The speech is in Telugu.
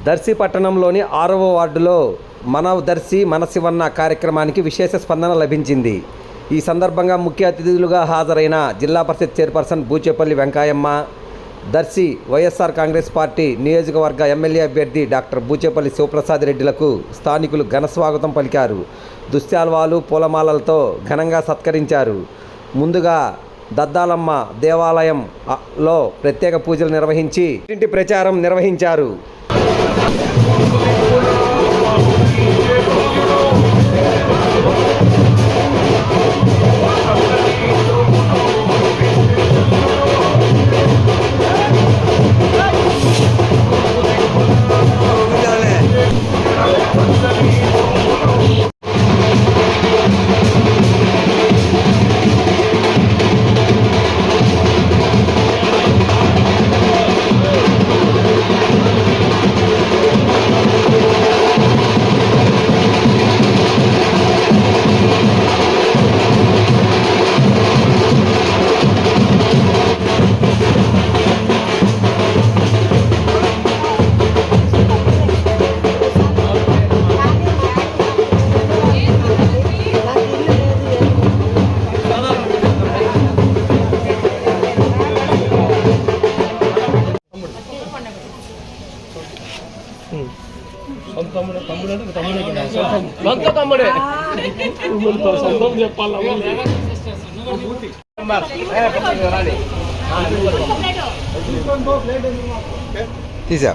దర్శి పట్టణంలోని 6వ వార్డులో మన దర్శి మన శివన్న కార్యక్రమానికి విశేష స్పందన లభించింది. ఈ సందర్భంగా ముఖ్య అతిథులుగా హాజరైన జిల్లా పరిషత్ చైర్పర్సన్ బూచేపల్లి వెంకాయమ్మ, దర్శి వైఎస్ఆర్ కాంగ్రెస్ పార్టీ నియోజకవర్గ ఎమ్మెల్యే అభ్యర్థి డాక్టర్ బూచేపల్లి శివప్రసాద్ రెడ్డిలకు స్థానికులు ఘనస్వాగతం పలికారు. దుశ్శాల్వాలు, పూలమాలలతో ఘనంగా సత్కరించారు. ముందుగా దద్దాలమ్మ దేవాలయంలో ప్రత్యేక పూజలు నిర్వహించి ఇంటి ప్రచారం నిర్వహించారు. సొంత తమ్ముడే సొంతం చెప్పాలి. తీసా